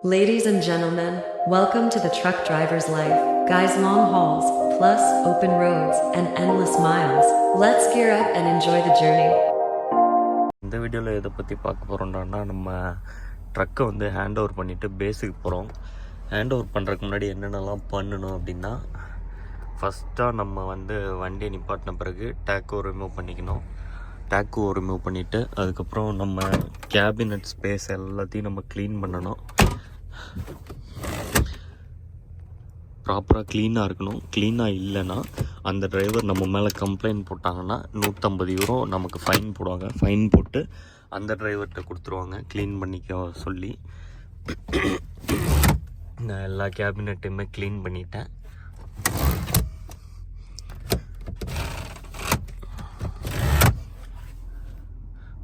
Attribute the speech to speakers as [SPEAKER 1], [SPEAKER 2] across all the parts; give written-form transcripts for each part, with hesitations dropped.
[SPEAKER 1] Ladies and gentlemen, welcome to the truck driver's life. Guys, long hauls, plus open roads and endless miles. Let's gear up and enjoy the journey.
[SPEAKER 2] இந்த வீடியோவில் இதை பற்றி பார்க்க போகிறோம்னா நம்ம ட்ரக்கை வந்து hand over பண்ணிவிட்டு பேஸுக்கு போகிறோம். ஹேண்ட் ஓவர் பண்ணுறதுக்கு முன்னாடி என்னென்னலாம் பண்ணணும் அப்படின்னா, ஃபஸ்ட்டாக நம்ம வந்து வண்டியை நிப்பாட்டின பிறகு டேக்கோ ரிமூவ் பண்ணிக்கணும். டேக்கோ ரிமூவ் பண்ணிவிட்டு அதுக்கப்புறம் நம்ம கேபினட் ஸ்பேஸ் எல்லாத்தையும் நம்ம க்ளீன் பண்ணணும். ப்ராப்பராக க்ளீனாக இருக்கணும். க்ளீனாக இல்லைன்னா அந்த டிரைவர் நம்ம மேலே கம்ப்ளைண்ட் போட்டாங்கன்னா 150 யூரோ நமக்கு ஃபைன் போடுவாங்க. ஃபைன் போட்டு அந்த டிரைவர்கிட்ட கொடுத்துருவாங்க க்ளீன் பண்ணிக்க சொல்லி. நான் எல்லா கேபினட்டையுமே க்ளீன் பண்ணிட்டேன்.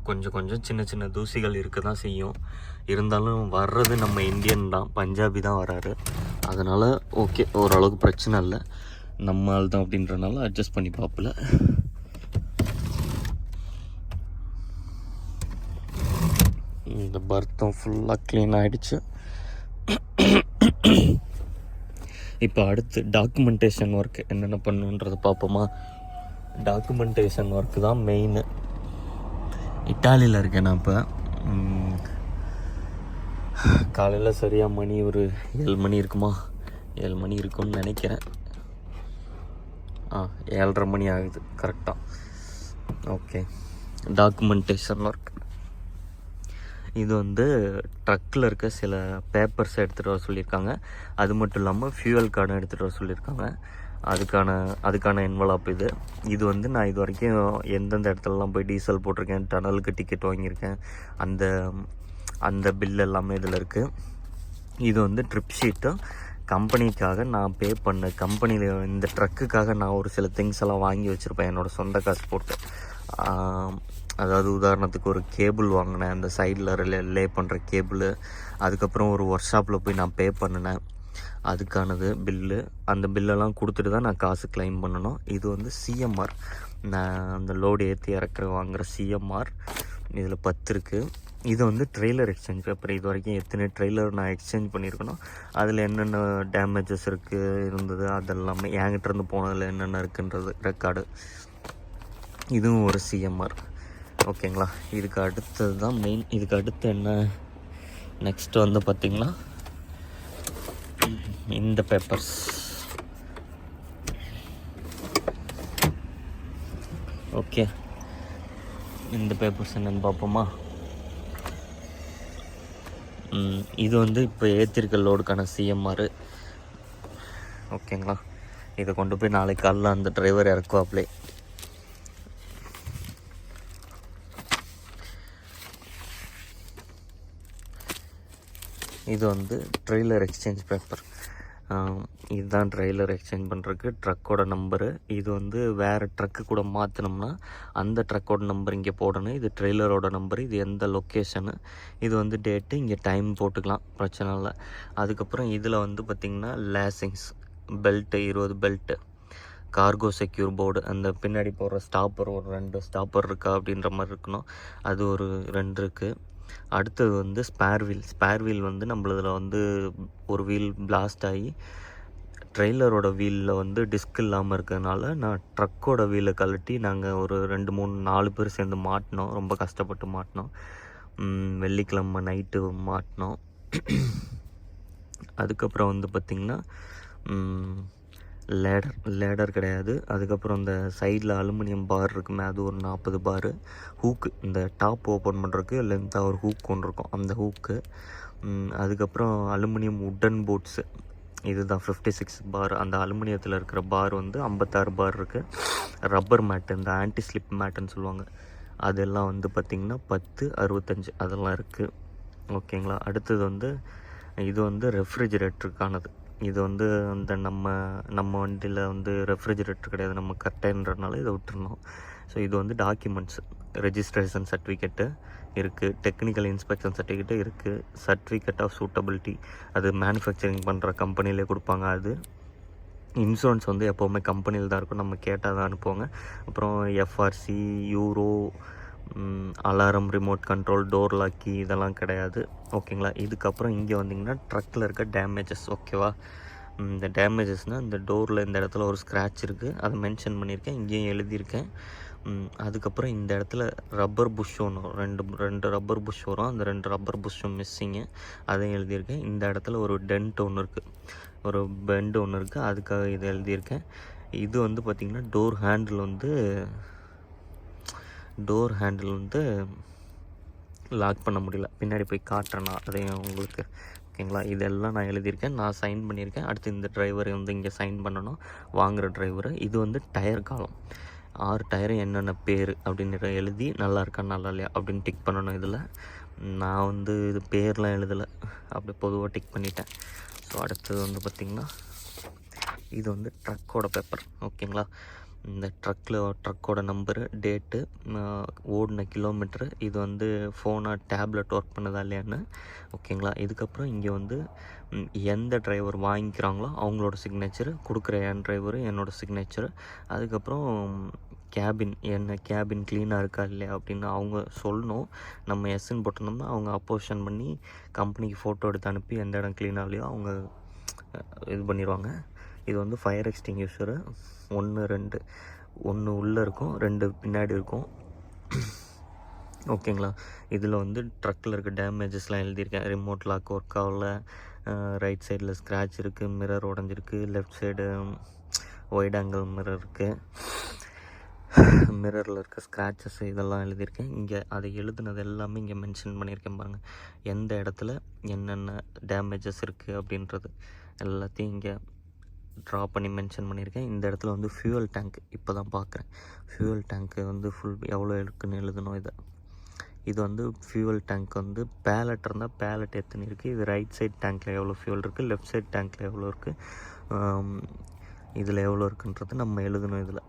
[SPEAKER 2] கொஞ்சம் சின்ன சின்ன தூசிகள் இருக்க தான் செய்யும். இருந்தாலும் வர்றது நம்ம இந்தியன் தான், பஞ்சாபி தான் வராரு. அதனால் ஓகே, ஓரளவுக்கு பிரச்சனை இல்லை. நம்ம ஆள் தான் அப்படின்றனால அட்ஜஸ்ட் பண்ணி பார்ப்பல. இந்த பர்த்தம் ஃபுல்லாக க்ளீன் ஆகிடுச்சு. இப்போ அடுத்து டாக்குமெண்டேஷன் ஒர்க் என்னென்ன பண்ணுன்றதை பார்ப்போமா. டாக்குமெண்டேஷன் ஒர்க்கு தான் மெயின். இட்டாலியில் இருக்கேன் நான் இப்போ. காலையில் சரியாக மணி ஒரு 7 மணி இருக்குமா, 7 மணி இருக்கும்னு நினைக்கிறேன். 7:30 மணி ஆகுது கரெக்டாக. Okay, documentation work. இது வந்து ட்ரக்கில் இருக்க சில பேப்பர்ஸ் எடுத்துகிட்டு வர சொல்லியிருக்காங்க. அது மட்டும் இல்லாமல் ஃபியூவல் கார்டும் எடுத்துகிட்டு வர சொல்லியிருக்காங்க. அதுக்கான என்வலப் இது வந்து நான் இது வரைக்கும் எந்தெந்த இடத்துலலாம் போய் டீசல் போட்டிருக்கேன், டனலுக்கு டிக்கெட் வாங்கியிருக்கேன், அந்த பில் எல்லாமே இதில் இருக்குது. இது வந்து ட்ரிப் ஷீட்டும் கம்பெனிக்காக நான் பே பண்ண கம்பெனியில் இந்த ட்ரக்குக்காக நான் ஒரு சில திங்ஸ் எல்லாம் வாங்கி வச்சுருப்பேன் என்னோடய சொந்த காசு போட்டு. அதாவது உதாரணத்துக்கு ஒரு கேபிள் வாங்கினேன், அந்த சைடில் லே பண்ணுற கேபிள். அதுக்கப்புறம் ஒரு ஒர்க் ஷாப்பில் போய் நான் பே பண்ணினேன், அதுக்கானது பில்லு. அந்த பில்லெல்லாம் கொடுத்துட்டு தான் நான் காசு கிளைம் பண்ணணும். இது வந்து சிஎம்ஆர், நான் அந்த லோடு ஏற்றி இறக்குற வாங்குகிற சிஎம்ஆர். இதில் 10 இருக்குது. இது வந்து ட்ரெய்லர் எக்ஸ்சேஞ்ச் பேப்பர். இது வரைக்கும் எத்தனை ட்ரெய்லர் நான் எக்ஸ்சேஞ்ச் பண்ணியிருக்கணும், அதில் என்னென்ன டேமேஜஸ் இருந்தது அதெல்லாமே என்கிட்ட இருந்து போனதில் என்னென்ன இருக்குன்றது ரெக்கார்டு. இதுவும் ஒரு சிஎம்ஆர். ஓகேங்களா. இதுக்கு அடுத்தது தான் மெயின். இதுக்கு அடுத்து என்ன நெக்ஸ்ட்டு வந்து பார்த்திங்கன்னா இந்த பேப்பர்ஸ். ஓகே, இந்த பேப்பர்ஸ் என்னென்னு பார்ப்போமா. இது வந்து இப்போ ஏற்றிருக்க லோடுக்கான சிஎம்ஆர். ஓகேங்களா. இதை கொண்டு போய் நாளைக்கு காலைல அந்த டிரைவர் இறக்குவாப்லே. இது வந்து ட்ரெய்லர் எக்ஸ்சேஞ்ச் பேப்பர். இதுதான் ட்ரெய்லர் எக்ஸ்சேஞ்ச் பண்ணுறதுக்கு ட்ரக்கோட நம்பரு. இது வந்து வேறு ட்ரக்கு கூட மாற்றினோம்னா அந்த ட்ரக்கோட நம்பர் இங்கே போடணும். இது ட்ரெய்லரோட நம்பரு, இது எந்த லொக்கேஷனு, இது வந்து டேட்டு, இங்கே டைம் போட்டுக்கலாம், பிரச்சனை இல்லை. அதுக்கப்புறம் இதில் வந்து பார்த்திங்கன்னா lashings, belt 20 belt, cargo secure board, அந்த பின்னாடி போடுற ஸ்டாப்பர் ஒரு 2 ஸ்டாப்பர் இருக்கா அப்படின்ற மாதிரி இருக்கணும், அது ஒரு 2 இருக்குது. அடுத்தது வந்து ஸ்பேர் வீல் வந்து நம்மளதில் வந்து ஒரு வீல் பிளாஸ்ட் ஆகி ட்ரெய்லரோட வீலில் வந்து டிஸ்க் இல்லாமல் இருக்கிறதுனால நான் ட்ரக்கோட வீலை கழட்டி நாங்கள் ஒரு 2, 3, 4 பேர் சேர்ந்து மாட்டினோம். ரொம்ப கஷ்டப்பட்டு மாட்டினோம். வெள்ளிக்கிழமை நைட்டு மாட்டினோம். அதுக்கப்புறம் வந்து பார்த்திங்கன்னா லேடர் கிடையாது. அதுக்கப்புறம் இந்த சைடில் அலுமினியம் பார் இருக்குமே, அது ஒரு 40 பாரு. ஹூக்கு, இந்த டாப் ஓப்பன் பண்ணுறதுக்கு லென்த்தாக ஒரு ஹூக் ஒன்று இருக்கும், அந்த ஹூக்கு. அதுக்கப்புறம் அலுமினியம் உட்டன் போட்ஸு, இதுதான் 56 பார். அந்த அலுமினியத்தில் இருக்கிற பார் வந்து 56 பார் இருக்குது. ரப்பர் மேட்டு, இந்த ஆன்டி ஸ்லிப் மேட்டுன்னு சொல்லுவாங்க, அதெல்லாம் வந்து பார்த்திங்கன்னா 10, 65 அதெல்லாம் இருக்குது. ஓகேங்களா. அடுத்தது வந்து இது வந்து ரெஃப்ரிஜிரேட்டருக்கானது. இது வந்து அந்த நம்ம வண்டியில் வந்து ரெஃப்ரிஜிரேட்டர் கிடையாது, நம்ம கரெக்டான்றதுனால இதை விட்டுருந்தோம். ஸோ இது வந்து டாக்குமெண்ட்ஸ், ரெஜிஸ்ட்ரேஷன் சர்டிஃபிகேட்டு இருக்குது, டெக்னிக்கல் இன்ஸ்பெக்ஷன் சர்டிஃபிகேட்டு இருக்குது, சர்டிஃபிகேட் ஆஃப் சூட்டபிலிட்டி, அது மேனுஃபேக்சரிங் பண்ணுற கம்பெனிலே கொடுப்பாங்க. அது இன்சூரன்ஸ் வந்து எப்போவுமே கம்பெனியில் தான் இருக்கும், நம்ம கேட்டால் தான் அனுப்புவாங்க. அப்புறம் FRC, euro, alarm, remote control, door லாக்கி இதெல்லாம் கிடையாது. ஓகேங்களா. இதுக்கப்புறம் இங்கே வந்திங்கன்னா ட்ரக்கில் இருக்க டேமேஜஸ். ஓகேவா. இந்த டேமேஜஸ்னால் இந்த டோரில் இந்த இடத்துல ஒரு ஸ்க்ராட்ச் இருக்குது, அதை மென்ஷன் பண்ணியிருக்கேன், இங்கேயும் எழுதியிருக்கேன். அதுக்கப்புறம் இந்த இடத்துல ரப்பர் புஷ் ஒன்று ரெண்டு ரப்பர் புஷ் வரும், அந்த 2 ரப்பர் புஷ்ஷும் மிஸ்ஸிங்கு, அதையும் எழுதியிருக்கேன். இந்த இடத்துல ஒரு டென்ட் ஒன்று இருக்குது, ஒரு பெண்டு ஒன்று இருக்குது, அதுக்காக இதை எழுதியிருக்கேன். இது வந்து பார்த்திங்கன்னா டோர் ஹேண்டில் வந்து லாக் பண்ண முடியல. பின்னாடி போய் காட்டுறேன் நான் அதையும் உங்களுக்கு. ஓகேங்களா. இதெல்லாம் நான் எழுதியிருக்கேன், நான் சைன் பண்ணியிருக்கேன். அடுத்து இந்த டிரைவரை வந்து இங்கே சைன் பண்ணணும், வாங்குகிற டிரைவரு. இது வந்து டயர் காலம், 6 டயரும் என்னென்ன பேர் அப்படின்னு எழுதி நல்லா இருக்கா நல்லா இல்லையா அப்படின்னு டிக் பண்ணணும். இதில் நான் வந்து இது பேர்லாம் எழுதலை, அப்படி பொதுவாக டிக் பண்ணிட்டேன். ஸோ அடுத்தது வந்து பார்த்திங்கன்னா இது வந்து ட்ரக்கோட பேப்பர். ஓகேங்களா. இந்த ட்ரக்கோட நம்பரு, டேட்டு, ஓடின கிலோமீட்ரு, இது வந்து ஃபோனாக டேப்லெட் ஒர்க் பண்ணுதா இல்லையான்னு. ஓகேங்களா. இதுக்கப்புறம் இங்கே வந்து எந்த டிரைவர் வாங்கிக்கிறாங்களோ அவங்களோட சிக்னேச்சரு, கொடுக்குற என் டிரைவரு என்னோடய சிக்னேச்சரு. அதுக்கப்புறம் கேபின் க்ளீனாக இருக்கா இல்லையா அப்படின்னு அவங்க சொல்லணும். நம்ம எஸ்ன்னு போட்டிருந்தோம்னா அவங்க அப்போஷன் பண்ணி கம்பெனிக்கு ஃபோட்டோ எடுத்து அனுப்பி எந்த இடம் க்ளீனாக இல்லையோ அவங்க இது பண்ணிடுவாங்க. இது வந்து ஃபயர் எக்ஸ்டிங்யூஷரு 1 உள்ளே இருக்கும், 2 பின்னாடி இருக்கும். ஓகேங்களா. இதில் வந்து ட்ரக்கில் இருக்க டேமேஜஸ்லாம் எழுதியிருக்கேன். ரிமோட் லாக் ஒர்க் ஆகல, ரைட் சைடில் ஸ்க்ராட்ச் இருக்குது, மிரர் உடஞ்சிருக்கு, left side wide angle mirror இருக்குது, மிரரில் இருக்க ஸ்க்ராச்சஸ் இதெல்லாம் எழுதியிருக்கேன். இங்கே அதை எழுதுனது எல்லாமே இங்கே மென்ஷன் பண்ணியிருக்கேன் பாருங்கள், எந்த இடத்துல என்னென்ன டேமேஜஸ் இருக்குது அப்படின்றது எல்லாத்தையும் இங்கே ட்ரா பண்ணி மென்ஷன் பண்ணியிருக்கேன். இந்த இடத்துல வந்து ஃபியூவல் டேங்க் இப்போ தான் பார்க்குறேன். ஃபியூவல் டேங்க்கு வந்து எவ்வளோ இருக்குன்னு எழுதணும். இது வந்து ஃபியூவல் டேங்க் வந்து பேலட் இருந்தால் பேலட் எத்தனை இருக்குது, இது ரைட் சைட் டேங்க்கில் எவ்வளோ ஃபியூவல் இருக்குது, லெஃப்ட் சைட் டேங்க்கில் எவ்வளோ இருக்குது, இதில் எவ்வளோ இருக்குன்றது நம்ம எழுதணும். இதில்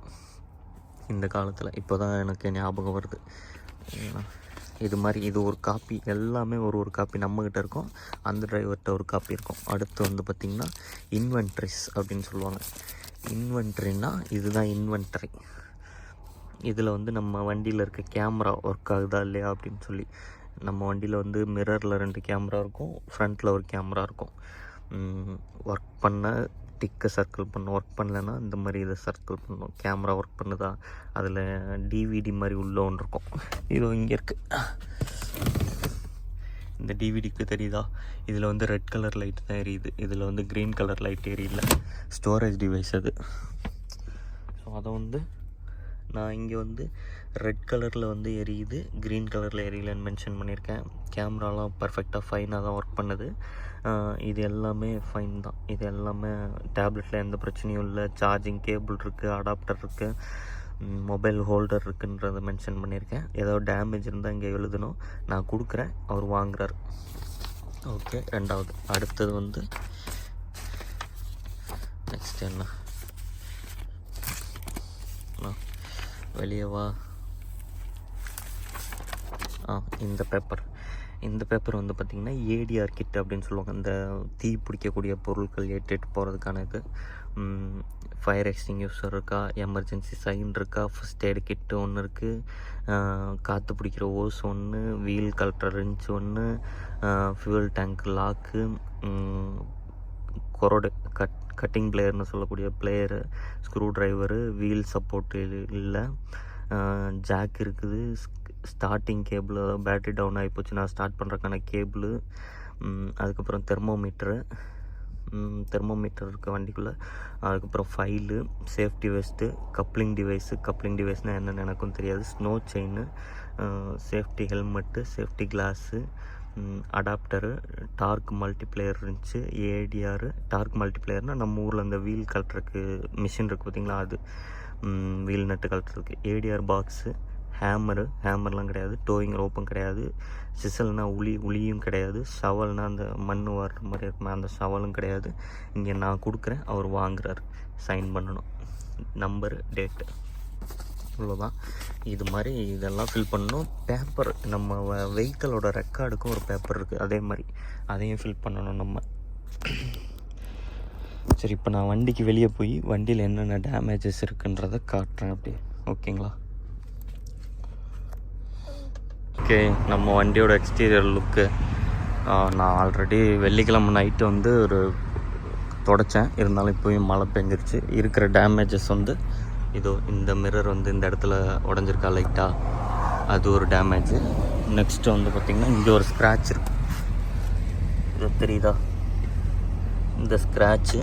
[SPEAKER 2] இந்த காலத்தில் இப்போ தான் எனக்கு ஞாபகம் வருது. இது மாதிரி இது ஒரு காப்பி, எல்லாமே ஒரு காப்பி நம்மக்கிட்ட இருக்கும், அந்த டிரைவர்கிட்ட ஒரு காப்பி இருக்கும். அடுத்து வந்து பார்த்திங்கன்னா இன்வென்ட்ரிஸ் அப்படின்னு சொல்லுவாங்க. இன்வென்ட்ரின்னா இதுதான் இன்வென்ட்ரி. இதில் வந்து நம்ம வண்டியில் இருக்க கேமரா ஒர்க் ஆகுதா இல்லையா அப்படின்னு சொல்லி, நம்ம வண்டியில் வந்து மிரரில் 2 கேமரா இருக்கும், ஃப்ரண்ட்டில் ஒரு கேமரா இருக்கும். ஒர்க் பண்ண டிக்கை சர்க்கிள் பண்ணணும், ஒர்க் பண்ணலைன்னா இந்த மாதிரி இதை சர்க்கிள் பண்ணணும். கேமரா ஒர்க் பண்ணுதா, அதில் டிவிடி மாதிரி உள்ளே ஒன்று இருக்கும், இது இங்கே இருக்குது. இந்த டிவிடிக்கு தெரியுதா, இதில் வந்து ரெட் கலர் லைட் தான் எரியுது, இதில் வந்து க்ரீன் கலர் லைட் எரியல, ஸ்டோரேஜ் டிவைஸ் அது. ஸோ அதை வந்து நான் இங்கே வந்து ரெட் கலரில் வந்து எரியுது, க்ரீன் கலரில் எரியலன்னு மென்ஷன் பண்ணியிருக்கேன். கேமராலாம் பர்ஃபெக்டாக ஃபைனாக தான் ஒர்க் பண்ணுது. இது எல்லாமே ஃபைன் தான், இது எல்லாமே டேப்லெட்டில் எந்த பிரச்சனையும் இல்லை. சார்ஜிங் கேபிள் இருக்குது, அடாப்டர் இருக்குது, மொபைல் ஹோல்டர் இருக்குன்றதை மென்ஷன் பண்ணியிருக்கேன். ஏதாவது டேமேஜ் இருந்தால் இங்கே எழுதணும், நான் கொடுக்குறேன், அவர் வாங்குறார். ஓகே. ரெண்டாவது அடுத்தது வந்து நெக்ஸ்ட் என்ன, வெளியே வா. இந்த பேப்பர் வந்து பார்த்திங்கன்னா ஏடிஆர் கிட் அப்படின்னு சொல்லுவாங்க. இந்த தீ பிடிக்கக்கூடிய பொருட்கள் ஏற்றிட்டு போகிறதுக்கான இது. ஃபயர் எக்ஸ்டிங்யூஷர் இருக்கா, எமர்ஜென்சி சைன் இருக்கா, ஃபஸ்ட் எய்டு கிட்டு ஒன்று இருக்குது, காற்று பிடிக்கிற ஓஸ் ஒன்று, வீல் கலெக்டர் ரிஞ்ச் ஒன்று, ஃபியூவல் டேங்க் லாக்கு, கொரோடு கட்டிங் பிளேயர்னு சொல்லக்கூடிய plier, screw driver, wheel support இல்லை, ஜாக் இருக்குது, ஸ்டார்டிங் கேபிள், அதாவது பேட்ரி டவுன் ஆகி போச்சு நான் ஸ்டார்ட் பண்ணுறதுக்கான கேபிள், அதுக்கப்புறம் தெர்மோமீட்டர் இருக்குது வண்டிக்குள்ளே, அதுக்கப்புறம் ஃபைலு, சேஃப்டி வெஸ்ட்டு, கப்ளிங் டிவைஸ்னால் என்னென்னு எனக்கும் தெரியாது, snow chain, safety helmet, safety glass, adapter, torque multiplier இருந்துச்சு, ஏடிஆர். டார்க் மல்டிப்ளேயர்னால் நம்ம ஊரில் அந்த வீல் கலட்டுறதுக்கு மிஷின் இருக்குது பார்த்திங்களா, அது வீல் நட்டு கலட்டுறதுக்கு. ஏடிஆர் பாக்ஸு, ஹேமர்லாம் கிடையாது, டோயிங் ரோப்பும் கிடையாது, சிசல்னால் உளியும் கிடையாது, ஷவல்னால் அந்த மண் வர்ற மாதிரி இருக்குமா அந்த ஷவலும் கிடையாது. இங்கே நான் கொடுக்குறேன், அவர் வாங்குறாரு, சைன் பண்ணணும், நம்பரு, டேட்டு, இவ்வளோதான். இது மாதிரி இதெல்லாம் ஃபில் பண்ணணும். பேப்பர், நம்ம வெஹிக்கிளோட ரெக்கார்டுக்கும் ஒரு பேப்பர் இருக்குது, அதே மாதிரி அதையும் ஃபில் பண்ணணும் நம்ம. சரி, இப்போ நான் வண்டிக்கு வெளியே போய் வண்டியில் என்னென்ன டேமேஜஸ் இருக்குன்றதை காட்டுறேன் அப்படியே. ஓகேங்களா. ஓகே, நம்ம வண்டியோட எக்ஸ்டீரியர் லுக்கு நான் ஆல்ரெடி வெள்ளிக்கிழமை நைட்டு வந்து ஒரு தொடச்சேன். இருந்தாலும் இப்போயும் மழை பெஞ்சிருச்சு. இருக்கிற டேமேஜஸ் வந்து இதோ இந்த மிரர் வந்து இந்த இடத்துல உடஞ்சிருக்கா லைட்டாக, அது ஒரு டேமேஜு. நெக்ஸ்ட்டு வந்து பார்த்திங்கன்னா இங்கே ஒரு ஸ்க்ராட்ச் இருக்கு, இது தெரியுதா, இந்த ஸ்க்ராட்சு.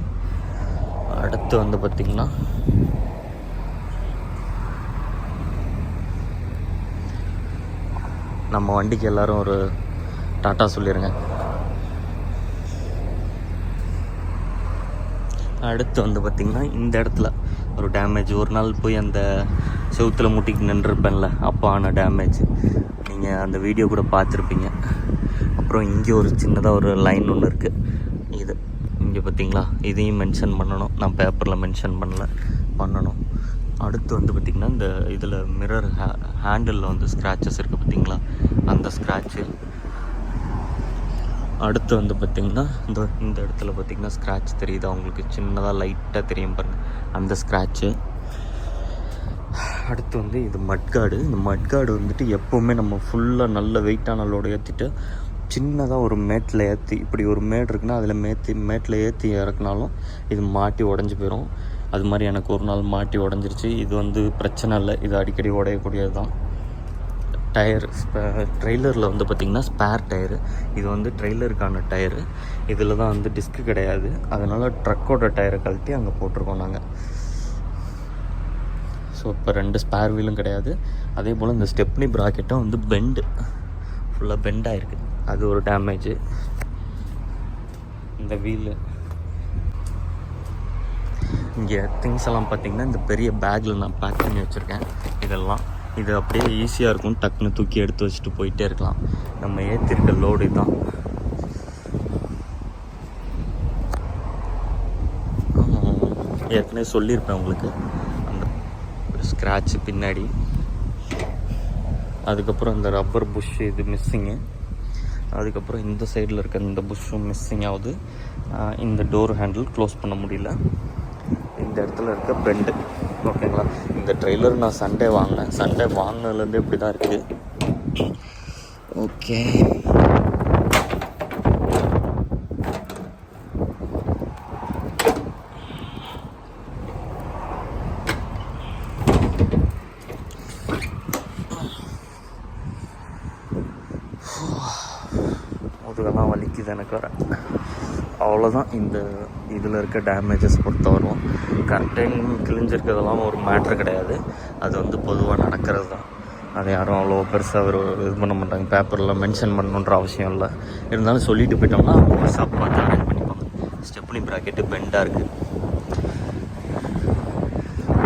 [SPEAKER 2] அடுத்து வந்து பார்த்திங்கன்னா நம்ம வண்டிக்கு எல்லோரும் ஒரு டாட்டா சொல்லிடுங்க. அடுத்து வந்து பார்த்திங்கன்னா இந்த இடத்துல ஒரு டேமேஜ். ஒரு நாள் போய் அந்த செவுத்தில் முட்டிக்கு நின்றுருப்பேன்ல, அப்போ ஆன டேமேஜ். நீங்கள் அந்த வீடியோ கூட பார்த்துருப்பீங்க. அப்புறம் இங்கே ஒரு சின்னதாக ஒரு லைன் ஒன்று இருக்குது, இது இங்கே பார்த்திங்களா, இதையும் மென்ஷன் பண்ணணும். நான் பேப்பரில் மென்ஷன் பண்ணணும். அடுத்து வந்து பார்த்திங்கன்னா இந்த இதில் மிரர் ஹேண்டிலில் வந்து ஸ்க்ராச்சஸ் இருக்குது பார்த்திங்களா, அந்த ஸ்க்ராட்சு. அடுத்து வந்து பார்த்திங்கன்னா இந்த இடத்துல பார்த்திங்கன்னா ஸ்க்ராட்ச் தெரியுது அவங்களுக்கு, சின்னதாக லைட்டாக தெரியும் பாருங்கள், அந்த ஸ்க்ராட்சு. அடுத்து வந்து இது மட்கார்டு. இந்த மட்கார்டு வந்துட்டு எப்போவுமே நம்ம ஃபுல்லாக நல்ல வெயிட்டான லோடு ஏற்றிட்டு சின்னதாக ஒரு மேட்டில் ஏற்றி, இப்படி ஒரு மேட் இருக்குன்னா அதில் மேட்டில் ஏற்றி இறக்குனாலும் இது மாட்டி உடஞ்சி போயிடும். அது மாதிரி எனக்கு ஒரு நாள் மாட்டி உடஞ்சிருச்சு. இது வந்து பிரச்சனை இல்லை, இது அடிக்கடி உடையக்கூடியது தான். டயர் ட்ரெய்லரில் வந்து பார்த்திங்கன்னா ஸ்பேர் டயரு, இது வந்து ட்ரெய்லருக்கான டயரு. இதில் தான் வந்து டிஸ்க்கு கிடையாது, அதனால் ட்ரக்கோட டயரை கழட்டி அங்கே போட்டிருக்கோம் நாங்கள். ஸோ இப்போ 2 ஸ்பேர் வீலும் கிடையாது. அதே போல் இந்த ஸ்டெப்னி ப்ராக்கெட்டும் வந்து ஃபுல்லாக பெண்ட் ஆகிருக்கு, அது ஒரு டேமேஜு. இந்த வீலு இங்கே திங்ஸ் எல்லாம் பார்த்திங்கன்னா இந்த பெரிய பேக்கில் நான் பேக் பண்ணி வச்சுருக்கேன். இதெல்லாம் இது அப்படியே ஈஸியாக இருக்கும், டக்குன்னு தூக்கி எடுத்து வச்சுட்டு போயிட்டே இருக்கலாம். நம்ம ஏற்றிருக்க லோடு தான். ஏற்கனவே சொல்லியிருப்பேன் உங்களுக்கு அந்த ஸ்க்ராட்சு பின்னாடி. அதுக்கப்புறம் இந்த ரப்பர் புஷ் இது மிஸ்ஸிங்கு. அதுக்கப்புறம் இந்த சைடில் இருக்க இந்த புஷ்ஷும் மிஸ்ஸிங் ஆகுது. இந்த டோர் ஹேண்டில் க்ளோஸ் பண்ண முடியல. இந்த இடத்துல இருக்க பெண்டு, ஓகேங்களா. இந்த ட்ரெய்லர் நான் சண்டே வாங்கினதுலேருந்து இப்படி தான் இருக்குது. ஓகே, முதுகெல்லாம் வலிக்குது எனக்கு வர. அவ்வளோதான் இந்த இதில் இருக்க டேமேஜஸ் பொறுத்த வரும். கண்டெயின் கிழிஞ்சிருக்கிறதெல்லாம் ஒரு மேட்ரு கிடையாது, அது வந்து பொதுவாக நடக்கிறது தான். அதை யாரும் அவ்வளோ பெருசாக இது பண்ண மாட்டாங்க, பேப்பரில் மென்ஷன் பண்ணணுன்ற அவசியம் இல்லை. இருந்தாலும் சொல்லிட்டு போயிட்டோம்னா அவங்க ஷாப் பார்த்து அரேஞ்ச் பண்ணிப்பாங்க. ஸ்டெப்னி ப்ராக்கெட்டு பெண்டாக இருக்குது,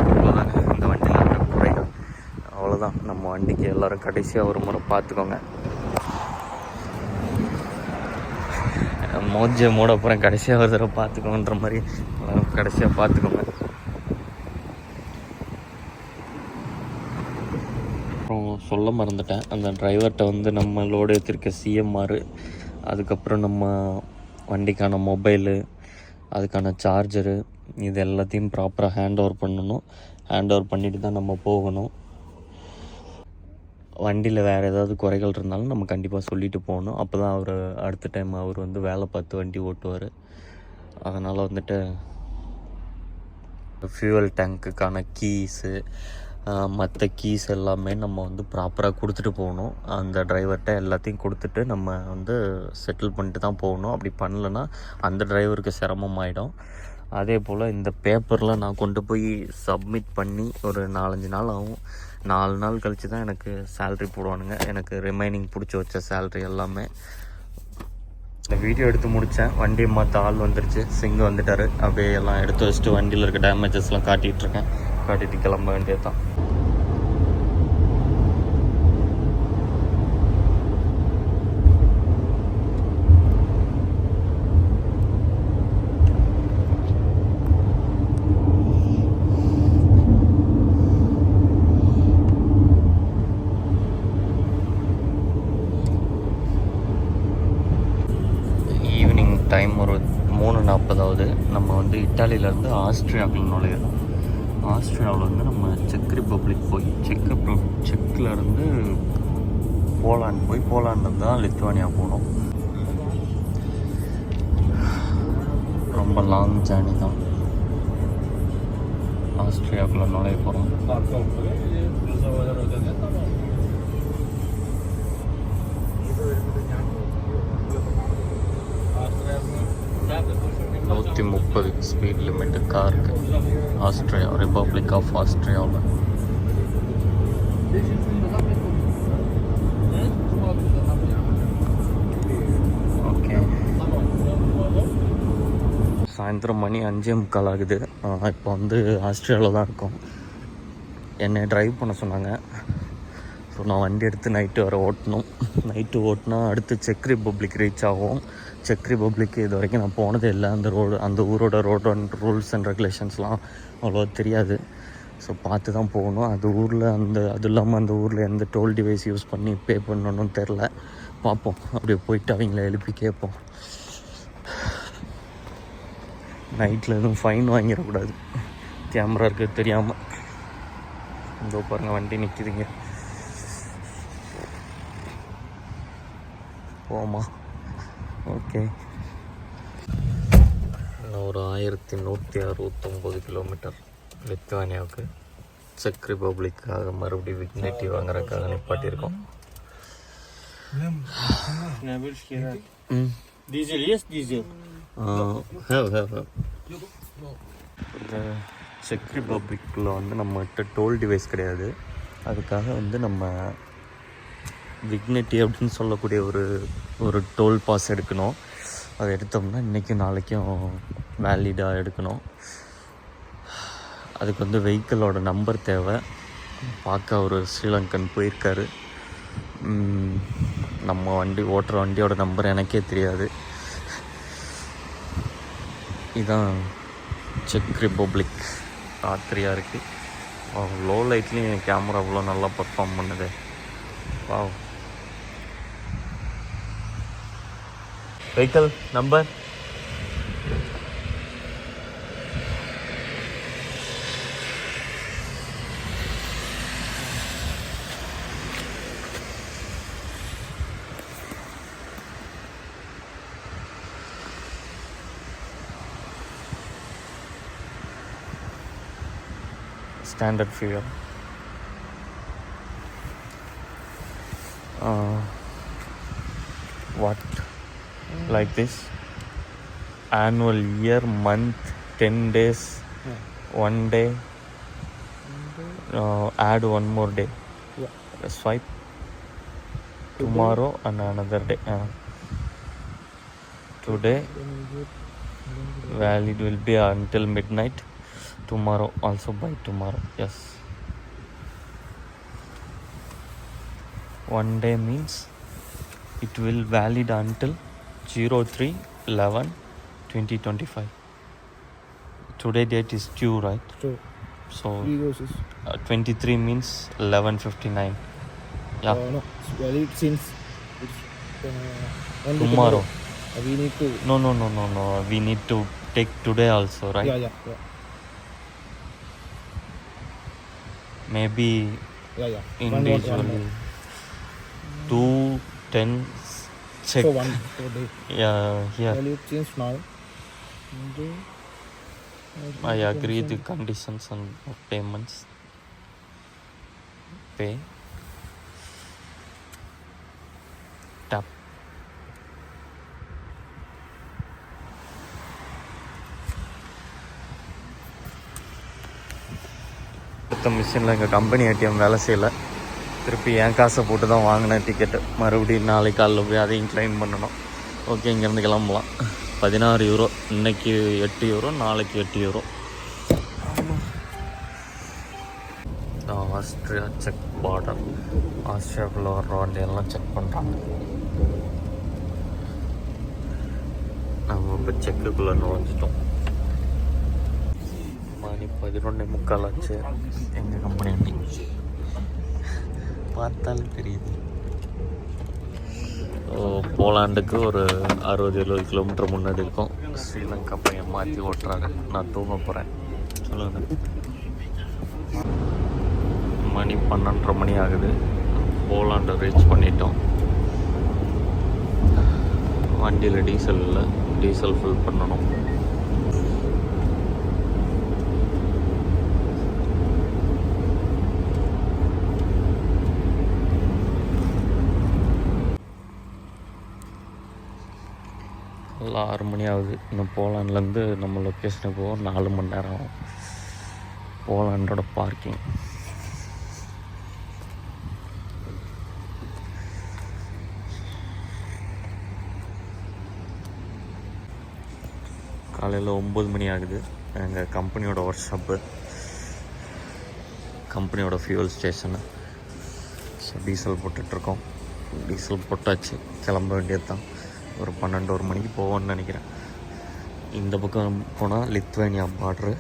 [SPEAKER 2] அவ்வளோதாங்க இந்த வண்டியில் இருக்க குறைகள். அவ்வளோதான். நம்ம வண்டிக்கு எல்லோரும் கடைசியாக ஒரு முறை பார்த்துக்கோங்க. மோஜை மூட அப்புறம் கடைசியாக ஒரு தடவை பார்த்துக்கோன்ற மாதிரி கடைசியாக பார்த்துக்கோங்க. அப்புறம் சொல்ல மறந்துட்டேன், அந்த டிரைவர்கிட்ட வந்து நம்ம லோடு ஏற்றிருக்க சிஎம்ஆர், அதுக்கப்புறம் நம்ம வண்டிக்கான மொபைலு, அதுக்கான சார்ஜரு, இது எல்லாத்தையும் ப்ராப்பராக ஹேண்ட் ஓவர் பண்ணணும். ஹேண்ட் ஓவர் பண்ணிட்டு தான் நம்ம போகணும். வண்டியில் வேறு ஏதாவது குறைகள் இருந்தாலும் நம்ம கண்டிப்பாக சொல்லிட்டு போகணும். அப்போ தான் அவர் அடுத்த டைம் அவர் வந்து வேலை பார்த்து வண்டி ஓட்டுவார். அதனால் வந்துட்டு ஃபியூவல் டேங்க்குக்கான கீஸு, மற்ற கீஸ் எல்லாமே நம்ம வந்து ப்ராப்பராக கொடுத்துட்டு போகணும். அந்த டிரைவர்கிட்ட எல்லாத்தையும் கொடுத்துட்டு நம்ம வந்து செட்டில் பண்ணிட்டு தான் போகணும். அப்படி பண்ணலைன்னா அந்த டிரைவருக்கு சிரமமாயிடும். அதே போல் இந்த பேப்பரில் நான் கொண்டு போய் சப்மிட் பண்ணி ஒரு 4-5 நாள் ஆகும். 4 நாள் கழித்து தான் எனக்கு சேல்ரி போடுவானுங்க. எனக்கு ரிமைனிங் பிடிச்சி வச்ச சேல்ரி எல்லாமே. இந்த வீடியோ எடுத்து முடித்தேன், வண்டியை மாற்ற ஆள் வந்துருச்சு, சிங்கு வந்துட்டார். அப்படியே எல்லாம் எடுத்து வச்சுட்டு வண்டியில் இருக்க டேமேஜஸ்லாம் காட்டிகிட்ருக்கேன். காட்டிட்டு கிளம்ப வேண்டியது தான். டைம் ஒரு 3:40 நம்ம வந்து இட்டாலியிலேருந்து ஆஸ்ட்ரியாவுக்குள்ள நுழையிறோம். ஆஸ்ட்ரியாவில் வந்து நம்ம செக் ரிப்பப்ளிக் போய் செக்கில் இருந்து போலாண்ட் போய் போலாண்டு தான் லித்துவானியா போகணும். ரொம்ப லாங் ஜேர்னி தான். ஆஸ்திரியாவுக்குள்ளே நுழைய போகிறோம். 130 ஸ்பீட் லிமிட்டு காருக்கு. ஆஸ்திரியா, ரிப்பப்ளிக் ஆஃப் ஆஸ்திரியாவில். ஓகே, சாயந்தரம் மணி 5:45 ஆகுது. இப்போ வந்து ஆஸ்திரியாவில் தான் இருக்கோம். என்னை ட்ரைவ் பண்ண சொன்னாங்க. ஸோ நான் வண்டி எடுத்து நைட்டு வர ஓட்டணும். நைட்டு ஓட்டினா அடுத்து செக் ரிப்பப்ளிக் ரீச் ஆகும். செக் ரிப்பப்ளிக் இது வரைக்கும் நான் போனதே இல்லை. அந்த ஊரோட ரோடு ரூல்ஸ் அண்ட் ரெகுலேஷன்ஸ்லாம் அவ்வளோ தெரியாது. ஸோ பார்த்து தான் போகணும். அது இல்லாமல் அந்த ஊரில் எந்த டோல் டிவைஸ் யூஸ் பண்ணி பே பண்ணணும்னு தெரில. பார்ப்போம். அப்படியே போயிட்டு அவங்கள எழுப்பி கேட்போம். நைட்டில் எதுவும் ஃபைன் வாங்கிடக்கூடாது, கேமரா இருக்குது தெரியாமல். இதோ பாருங்கள், வண்டி நிற்கிதுங்க. போமா. ஓகே, இன்னும் ஒரு 1169 கிலோமீட்டர் லித்துவானியாவுக்கு. செக் ரிப்பப்ளிக்காக மறுபடியும் விக்னேட்டி வாங்குறதுக்காக நிப்பாட்டியிருக்கோம்.
[SPEAKER 3] Diesel, yes, diesel.
[SPEAKER 2] இந்த செக் ரிப்பப்ளிக்கில் வந்து நம்மகிட்ட டோல் டிவைஸ் கிடையாது. அதுக்காக வந்து நம்ம விக்னேட்டி அப்படின்னு சொல்லக்கூடிய ஒரு டோல் பாஸ் எடுக்கணும். அதை எடுத்தோம்னா இன்றைக்கும் நாளைக்கும் வேலிடாக எடுக்கணும். அதுக்கு வந்து வெஹிக்கிளோட நம்பர் தேவை. பார்க்க ஒரு ஸ்ரீலங்கன் போயிருக்காரு. நம்ம ஓட்டுற வண்டியோட நம்பர் எனக்கே தெரியாது. இதுதான் செக் ரிப்பப்ளிக். ராத்திரியாக இருக்குது. லோ லைட்லேயும் என் கேமரா அவ்வளோ நல்லா பர்ஃபார்ம் பண்ணுது. Wow. Vehicle number standard fuel. What? Like this? Annual, year, month, 10 days, 1 day. Add one more day.
[SPEAKER 3] Yeah.
[SPEAKER 2] Swipe. Tomorrow and another day. Today valid will be until midnight. Tomorrow also by tomorrow. Yes. 1 day means it will valid until 03/11/2025. Today date is 2, right?
[SPEAKER 3] True.
[SPEAKER 2] So 23 means 11:59. Yeah.
[SPEAKER 3] No, it's valid since it's only
[SPEAKER 2] Tomorrow.
[SPEAKER 3] We need to.
[SPEAKER 2] No. We need to take today also, right?
[SPEAKER 3] Yeah.
[SPEAKER 2] Maybe
[SPEAKER 3] Yeah.
[SPEAKER 2] individually 2-10 check.
[SPEAKER 3] So one day.
[SPEAKER 2] Yeah, here.
[SPEAKER 3] Valid since now.
[SPEAKER 2] I agree the conditions on of payments. Pay. Tap. மொத்த மிஷினில் எங்கள் company ATM வேலை செய்யலை. திருப்பி என் காசை போட்டு தான் வாங்கினேன் டிக்கெட்டு. மறுபடியும் நாளைக்கு காலைல போய் அதையும் கிளைம் பண்ணணும். ஓகே, இங்கேருந்து கிளம்பலாம். 16 யூரோ. இன்றைக்கி 8 யூரோ, நாளைக்கு 8 யூரோ. ஆஸ்திரியா செக் பார்டர். ஆஸ்திரியாவுக்குள்ளே வர்ற வண்டியெல்லாம் செக் பண்ணுறாங்க. நம்ம இப்போ செக்குக்குள்ளே நுழைஞ்சிட்டோம். மணி 11:45 ஆச்சு. எங்கள் கம்பெனி வண்டி பார்த்தாலும் தெரியுது. போலாண்டுக்கு ஒரு 60-70 கிலோமீட்டர் முன்னாடி இருக்கும். ஸ்ரீலங்கா பையன் மாற்றி ஓட்டுறாங்க. நான் தூங்க போகிறேன். சொல்லுங்கள். மணி 12:30 மணி ஆகுது. போலாண்டை ரீச் பண்ணிட்டோம். வண்டியில் டீசல் இல்லை, டீசல் ஃபில் பண்ணணும். எல்லாம் 6 மணி ஆகுது. இன்னும் போலாண்ட்லேருந்து நம்ம லொக்கேஷனுக்கு போக 4 மணி நேரம் ஆகும். போலாண்டோட பார்க்கிங் காலையில் 9 மணி ஆகுது. எங்கள் கம்பெனியோட ஒர்க் ஷாப்பு, கம்பெனியோட ஃபியூவல் ஸ்டேஷனு. ஸோ டீசல் போட்டுட்ருக்கோம். டீசல் போட்டாச்சு, கிளம்ப வேண்டியது தான். ஒரு 12-1 மணிக்கு போவோன்னு நினைக்கிறேன். இந்த பக்கம் போனால் லித்வேனியா பார்ட்ரு,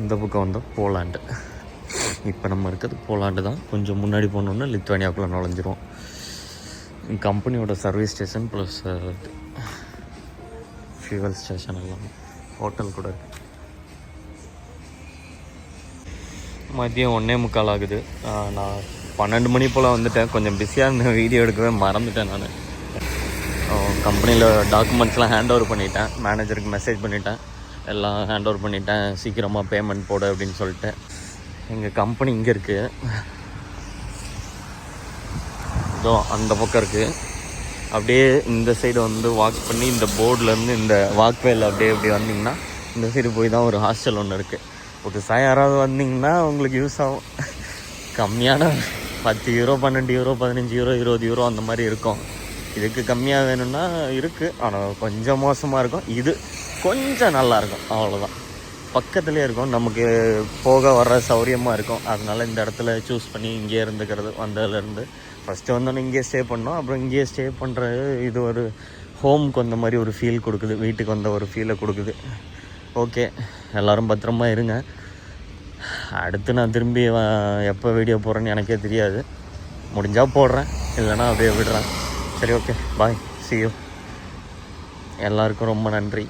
[SPEAKER 2] இந்த பக்கம் வந்தால் போலாண்டு. இப்போ நம்ம இருக்கிறது போலாண்டு தான். கொஞ்சம் முன்னாடி போனோன்னா லித்வேனியாவுக்குள்ளே நுழைஞ்சிரும். கம்பெனியோட service station plus fuel station எல்லாமே, ஹோட்டல் கூட இருக்குது. மதியம் 1:45 ஆகுது. நான் 12 மணி போல் வந்துட்டேன். கொஞ்சம் பிஸியாக இருந்த, வீடியோ எடுக்கவே மறந்துட்டேன். நான் கம்பெனியில் டாக்குமெண்ட்ஸ்லாம் ஹேண்ட் ஓவர் பண்ணிட்டேன். மேனேஜருக்கு மெசேஜ் பண்ணிட்டேன், எல்லாம் ஹேண்ட் ஓவர் பண்ணிட்டேன், சீக்கிரமாக பேமெண்ட் போடு அப்படின்னு சொல்லிட்டு. எங்கள் கம்பெனி இங்கே இருக்குது, இதோ அந்த பக்கம் இருக்குது. அப்படியே இந்த சைடு வந்து வாக் பண்ணி இந்த போர்ட்லேருந்து இந்த வாக்வேயில் அப்படியே இப்படி வந்தீங்கன்னா இந்த சைடு போய் தான் ஒரு ஹாஸ்டல் ஒன்று இருக்குது. புதுசாக யாராவது வந்தீங்கன்னா உங்களுக்கு யூஸ் ஆகும். கம்மியான 10 யூரோ, 12 யூரோ, 15 யூரோ, 20 யூரோ அந்த மாதிரி இருக்கும். இதுக்கு கம்மியாக வேணும்னா இருக்குது, ஆனால் கொஞ்சம் மோசமாக இருக்கும். இது கொஞ்சம் நல்லாயிருக்கும், அவ்வளோதான். பக்கத்துலேயே இருக்கும், நமக்கு போக வர சௌரியமாக இருக்கும். அதனால் இந்த இடத்துல சூஸ் பண்ணி இங்கேயே இருந்துக்கிறது. வந்ததுலேருந்து ஃபஸ்ட்டு வந்தோன்னே இங்கேயே ஸ்டே பண்ணோம். அப்புறம் இங்கேயே ஸ்டே பண்ணுற இது ஒரு ஹோம்க்கு வந்த மாதிரி ஒரு ஃபீல் கொடுக்குது, வீட்டுக்கு வந்த ஒரு ஃபீலை கொடுக்குது. ஓகே, எல்லோரும் பத்திரமா இருங்க. அடுத்து நான் திரும்பி எப்போ வீடியோ போடுறேன்னு எனக்கே தெரியாது. முடிஞ்சால் போடுறேன், இல்லைனா அப்படியே விடுறேன். சரி, ஓகே, பாய், see you. எல்லாருக்கும் ரொம்ப நன்றி.